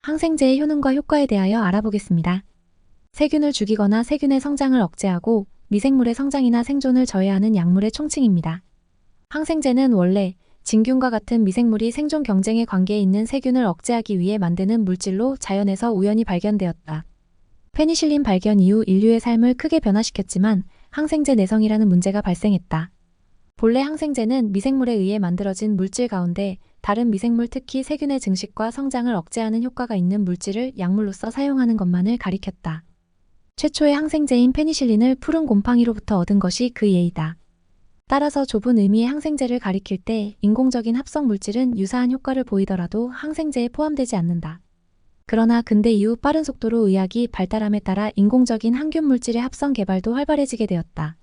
항생제의 효능과 효과에 대하여 알아보겠습니다. 세균을 죽이거나 세균의 성장을 억제하고 미생물의 성장이나 생존을 저해하는 약물의 총칭입니다. 항생제는 원래 진균과 같은 미생물이 생존 경쟁의 관계에 있는 세균을 억제하기 위해 만드는 물질로 자연에서 우연히 발견되었다. 페니실린 발견 이후 인류의 삶을 크게 변화시켰지만 항생제 내성이라는 문제가 발생했다. 본래 항생제는 미생물에 의해 만들어진 물질 가운데 다른 미생물 특히 세균의 증식과 성장을 억제하는 효과가 있는 물질을 약물로서 사용하는 것만을 가리켰다. 최초의 항생제인 페니실린을 푸른 곰팡이로부터 얻은 것이 그 예이다. 따라서 좁은 의미의 항생제를 가리킬 때 인공적인 합성 물질은 유사한 효과를 보이더라도 항생제에 포함되지 않는다. 그러나 근대 이후 빠른 속도로 의학이 발달함에 따라 인공적인 항균 물질의 합성 개발도 활발해지게 되었다.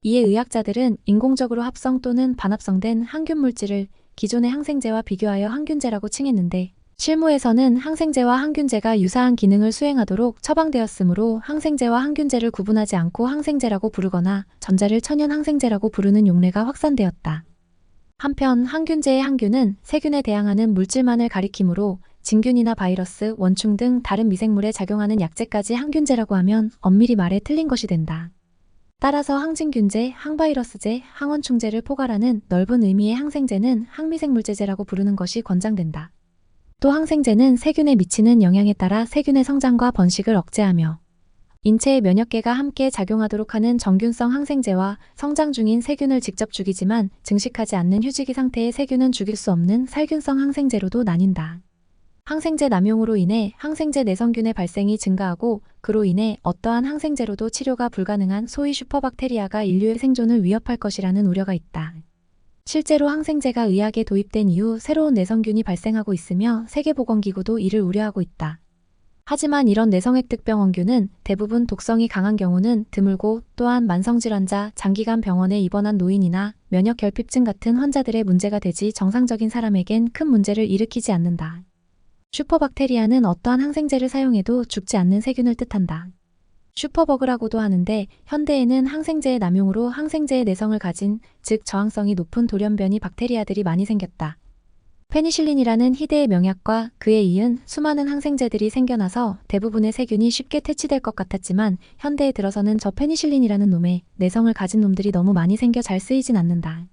이에 의학자들은 인공적으로 합성 또는 반합성된 항균 물질을 기존의 항생제와 비교하여 항균제라고 칭했는데 실무에서는 항생제와 항균제가 유사한 기능을 수행하도록 처방되었으므로 항생제와 항균제를 구분하지 않고 항생제라고 부르거나 전자를 천연 항생제라고 부르는 용례가 확산되었다. 한편 항균제의 항균은 세균에 대항하는 물질만을 가리키므로 진균이나 바이러스, 원충 등 다른 미생물에 작용하는 약제까지 항균제라고 하면 엄밀히 말해 틀린 것이 된다. 따라서 항진균제, 항바이러스제, 항원충제를 포괄하는 넓은 의미의 항생제는 항미생물제제라고 부르는 것이 권장된다. 또 항생제는 세균에 미치는 영향에 따라 세균의 성장과 번식을 억제하며 인체의 면역계가 함께 작용하도록 하는 정균성 항생제와 성장 중인 세균을 직접 죽이지만 증식하지 않는 휴지기 상태의 세균은 죽일 수 없는 살균성 항생제로도 나뉜다. 항생제 남용으로 인해 항생제 내성균의 발생이 증가하고 그로 인해 어떠한 항생제로도 치료가 불가능한 소위 슈퍼박테리아가 인류의 생존을 위협할 것이라는 우려가 있다. 실제로 항생제가 의학에 도입된 이후 새로운 내성균이 발생하고 있으며 세계보건기구도 이를 우려하고 있다. 하지만 이런 내성획득병원균은 대부분 독성이 강한 경우는 드물고 또한 만성질환자, 장기간 병원에 입원한 노인이나 면역결핍증 같은 환자들의 문제가 되지 정상적인 사람에겐 큰 문제를 일으키지 않는다. 슈퍼박테리아는 어떠한 항생제를 사용해도 죽지 않는 세균을 뜻한다. 슈퍼버그라고도 하는데 현대에는 항생제의 남용으로 항생제의 내성을 가진, 즉 저항성이 높은 돌연변이 박테리아들이 많이 생겼다. 페니실린이라는 희대의 명약과 그에 이은 수많은 항생제들이 생겨나서 대부분의 세균이 쉽게 퇴치될 것 같았지만 현대에 들어서는 저 페니실린이라는 놈의 내성을 가진 놈들이 너무 많이 생겨 잘 쓰이진 않는다.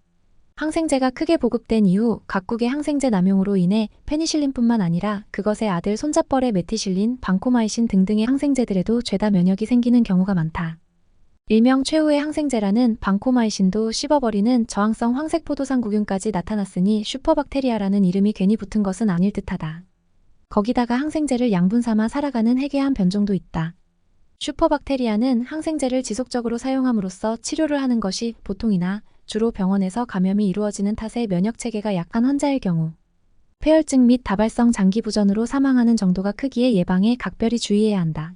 항생제가 크게 보급된 이후 각국의 항생제 남용으로 인해 페니실린뿐만 아니라 그것의 아들 손잡벌의 메티실린, 방코마이신 등등의 항생제들에도 죄다 면역이 생기는 경우가 많다. 일명 최후의 항생제라는 방코마이신도 씹어버리는 저항성 황색포도상구균까지 나타났으니 슈퍼박테리아라는 이름이 괜히 붙은 것은 아닐 듯하다. 거기다가 항생제를 양분 삼아 살아가는 해괴한 변종도 있다. 슈퍼박테리아는 항생제를 지속적으로 사용함으로써 치료를 하는 것이 보통이나 주로 병원에서 감염이 이루어지는 탓에 면역체계가 약한 환자의 경우 폐혈증 및 다발성 장기부전으로 사망하는 정도가 크기에 예방에 각별히 주의해야 한다.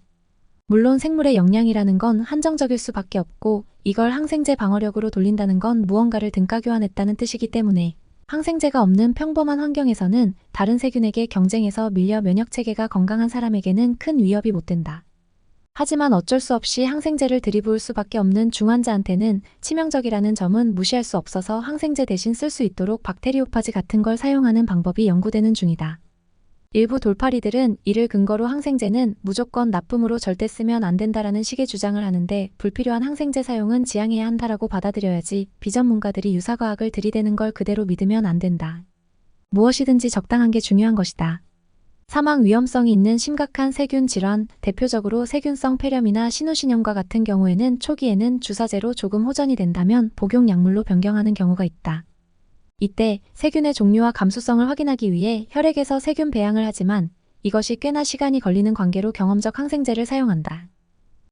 물론 생물의 역량이라는 건 한정적일 수밖에 없고 이걸 항생제 방어력으로 돌린다는 건 무언가를 등가교환했다는 뜻이기 때문에 항생제가 없는 평범한 환경에서는 다른 세균에게 경쟁해서 밀려 면역체계가 건강한 사람에게는 큰 위협이 못 된다. 하지만 어쩔 수 없이 항생제를 들이부을 수밖에 없는 중환자한테는 치명적이라는 점은 무시할 수 없어서 항생제 대신 쓸 수 있도록 박테리오파지 같은 걸 사용하는 방법이 연구되는 중이다. 일부 돌팔이들은 이를 근거로 항생제는 무조건 나쁨으로 절대 쓰면 안 된다라는 식의 주장을 하는데 불필요한 항생제 사용은 지양해야 한다라고 받아들여야지 비전문가들이 유사과학을 들이대는 걸 그대로 믿으면 안 된다. 무엇이든지 적당한 게 중요한 것이다. 사망 위험성이 있는 심각한 세균 질환, 대표적으로 세균성 폐렴이나 신우신염과 같은 경우에는 초기에는 주사제로 조금 호전이 된다면 복용약물로 변경하는 경우가 있다. 이때 세균의 종류와 감수성을 확인하기 위해 혈액에서 세균 배양을 하지만 이것이 꽤나 시간이 걸리는 관계로 경험적 항생제를 사용한다.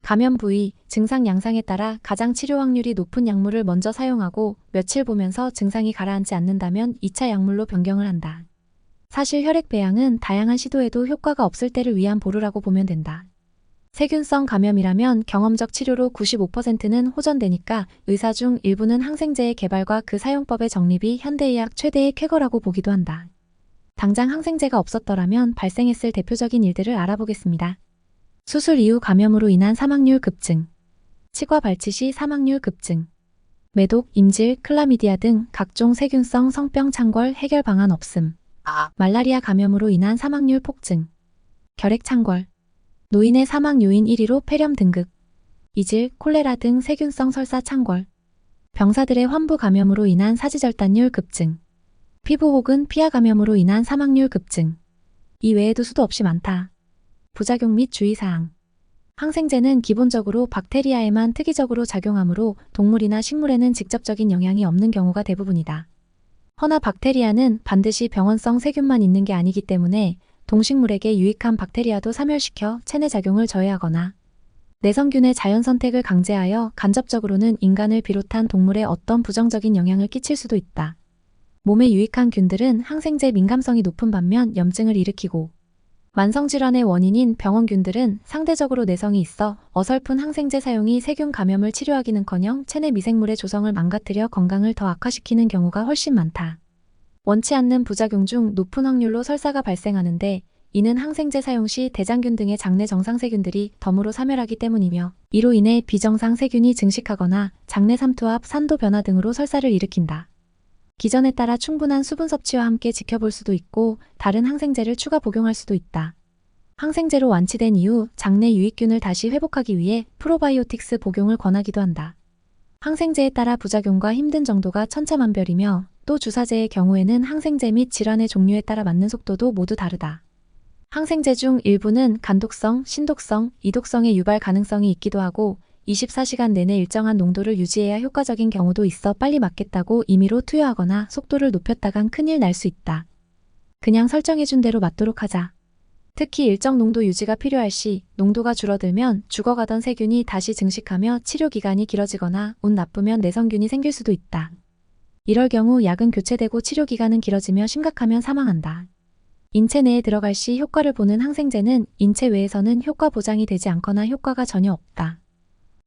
감염 부위, 증상 양상에 따라 가장 치료 확률이 높은 약물을 먼저 사용하고 며칠 보면서 증상이 가라앉지 않는다면 2차 약물로 변경을 한다. 사실 혈액 배양은 다양한 시도에도 효과가 없을 때를 위한 보루라고 보면 된다. 세균성 감염이라면 경험적 치료로 95%는 호전되니까 의사 중 일부는 항생제의 개발과 그 사용법의 정립이 현대의학 최대의 쾌거라고 보기도 한다. 당장 항생제가 없었더라면 발생했을 대표적인 일들을 알아보겠습니다. 수술 이후 감염으로 인한 사망률 급증, 치과 발치 시 사망률 급증, 매독, 임질, 클라미디아 등 각종 세균성 성병 창궐 해결 방안 없음, 말라리아 감염으로 인한 사망률 폭증, 결핵창궐, 노인의 사망 요인 1위로 폐렴 등극, 이질, 콜레라 등 세균성 설사 창궐, 병사들의 환부 감염으로 인한 사지절단율 급증, 피부 혹은 피하 감염으로 인한 사망률 급증. 이 외에도 수도 없이 많다. 부작용 및 주의사항. 항생제는 기본적으로 박테리아에만 특이적으로 작용하므로 동물이나 식물에는 직접적인 영향이 없는 경우가 대부분이다. 허나 박테리아는 반드시 병원성 세균만 있는 게 아니기 때문에 동식물에게 유익한 박테리아도 사멸시켜 체내 작용을 저해하거나 내성균의 자연 선택을 강제하여 간접적으로는 인간을 비롯한 동물에 어떤 부정적인 영향을 끼칠 수도 있다. 몸에 유익한 균들은 항생제 민감성이 높은 반면 염증을 일으키고 만성질환의 원인인 병원균들은 상대적으로 내성이 있어 어설픈 항생제 사용이 세균 감염을 치료하기는커녕 체내 미생물의 조성을 망가뜨려 건강을 더 악화시키는 경우가 훨씬 많다. 원치 않는 부작용 중 높은 확률로 설사가 발생하는데 이는 항생제 사용 시 대장균 등의 장내 정상 세균들이 덤으로 사멸하기 때문이며 이로 인해 비정상 세균이 증식하거나 장내 삼투압, 산도 변화 등으로 설사를 일으킨다. 기전에 따라 충분한 수분 섭취와 함께 지켜볼 수도 있고 다른 항생제를 추가 복용할 수도 있다. 항생제로 완치된 이후 장내 유익균을 다시 회복하기 위해 프로바이오틱스 복용을 권하기도 한다. 항생제에 따라 부작용과 힘든 정도가 천차만별이며 또 주사제의 경우에는 항생제 및 질환의 종류에 따라 맞는 속도도 모두 다르다. 항생제 중 일부는 간독성, 신독성, 이독성의 유발 가능성이 있기도 하고 24시간 내내 일정한 농도를 유지해야 효과적인 경우도 있어 빨리 맞겠다고 임의로 투여하거나 속도를 높였다간 큰일 날 수 있다. 그냥 설정해준 대로 맞도록 하자. 특히 일정 농도 유지가 필요할 시 농도가 줄어들면 죽어가던 세균이 다시 증식하며 치료 기간이 길어지거나 운 나쁘면 내성균이 생길 수도 있다. 이럴 경우 약은 교체되고 치료 기간은 길어지며 심각하면 사망한다. 인체 내에 들어갈 시 효과를 보는 항생제는 인체 외에서는 효과 보장이 되지 않거나 효과가 전혀 없다.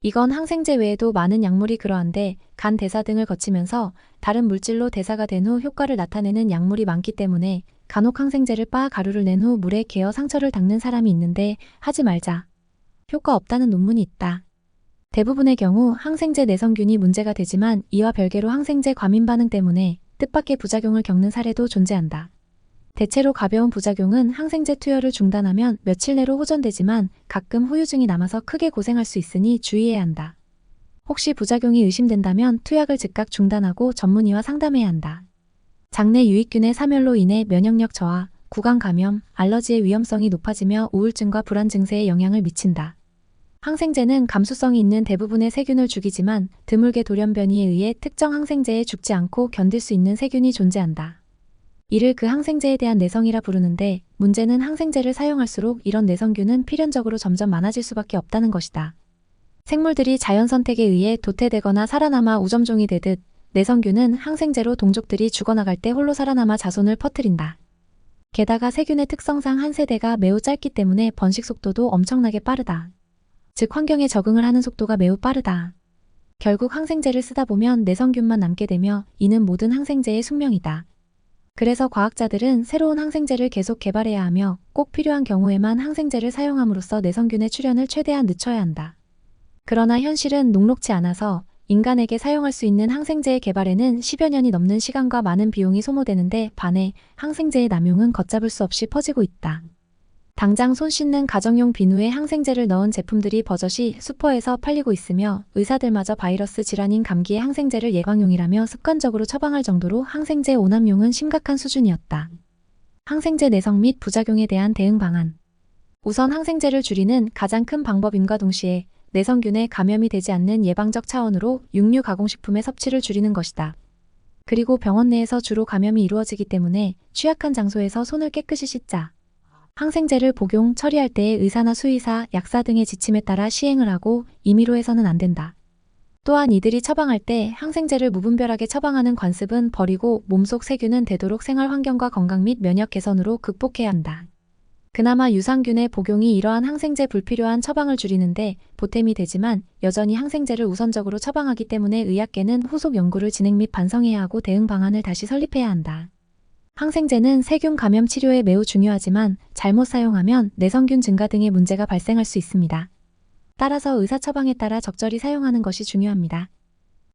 이건 항생제 외에도 많은 약물이 그러한데 간 대사 등을 거치면서 다른 물질로 대사가 된 후 효과를 나타내는 약물이 많기 때문에 간혹 항생제를 빻아 가루를 낸 후 물에 개어 상처를 닦는 사람이 있는데 하지 말자. 효과 없다는 논문이 있다. 대부분의 경우 항생제 내성균이 문제가 되지만 이와 별개로 항생제 과민 반응 때문에 뜻밖의 부작용을 겪는 사례도 존재한다. 대체로 가벼운 부작용은 항생제 투여를 중단하면 며칠 내로 호전되지만 가끔 후유증이 남아서 크게 고생할 수 있으니 주의해야 한다. 혹시 부작용이 의심된다면 투약을 즉각 중단하고 전문의와 상담해야 한다. 장내 유익균의 사멸로 인해 면역력 저하, 구강 감염, 알러지의 위험성이 높아지며 우울증과 불안 증세에 영향을 미친다. 항생제는 감수성이 있는 대부분의 세균을 죽이지만 드물게 돌연변이에 의해 특정 항생제에 죽지 않고 견딜 수 있는 세균이 존재한다. 이를 그 항생제에 대한 내성이라 부르는데 문제는 항생제를 사용할수록 이런 내성균은 필연적으로 점점 많아질 수밖에 없다는 것이다. 생물들이 자연 선택에 의해 도태되거나 살아남아 우점종이 되듯 내성균은 항생제로 동족들이 죽어나갈 때 홀로 살아남아 자손을 퍼뜨린다. 게다가 세균의 특성상 한 세대가 매우 짧기 때문에 번식 속도도 엄청나게 빠르다. 즉 환경에 적응을 하는 속도가 매우 빠르다. 결국 항생제를 쓰다 보면 내성균만 남게 되며 이는 모든 항생제의 숙명이다. 그래서 과학자들은 새로운 항생제를 계속 개발해야 하며 꼭 필요한 경우에만 항생제를 사용함으로써 내성균의 출현을 최대한 늦춰야 한다. 그러나 현실은 녹록지 않아서 인간에게 사용할 수 있는 항생제의 개발에는 10여 년이 넘는 시간과 많은 비용이 소모되는데 반해 항생제의 남용은 걷잡을 수 없이 퍼지고 있다. 당장 손 씻는 가정용 비누에 항생제를 넣은 제품들이 버젓이 슈퍼에서 팔리고 있으며 의사들마저 바이러스 질환인 감기의 항생제를 예방용이라며 습관적으로 처방할 정도로 항생제 오남용은 심각한 수준이었다. 항생제 내성 및 부작용에 대한 대응 방안. 우선 항생제를 줄이는 가장 큰 방법임과 동시에 내성균에 감염이 되지 않는 예방적 차원으로 육류 가공식품의 섭취를 줄이는 것이다. 그리고 병원 내에서 주로 감염이 이루어지기 때문에 취약한 장소에서 손을 깨끗이 씻자. 항생제를 복용, 처리할 때에 의사나 수의사, 약사 등의 지침에 따라 시행을 하고 임의로 해서는 안 된다. 또한 이들이 처방할 때 항생제를 무분별하게 처방하는 관습은 버리고 몸속 세균은 되도록 생활 환경과 건강 및 면역 개선으로 극복해야 한다. 그나마 유산균의 복용이 이러한 항생제 불필요한 처방을 줄이는데 보탬이 되지만 여전히 항생제를 우선적으로 처방하기 때문에 의학계는 후속 연구를 진행 및 반성해야 하고 대응 방안을 다시 설립해야 한다. 항생제는 세균 감염 치료에 매우 중요하지만 잘못 사용하면 내성균 증가 등의 문제가 발생할 수 있습니다. 따라서 의사 처방에 따라 적절히 사용하는 것이 중요합니다.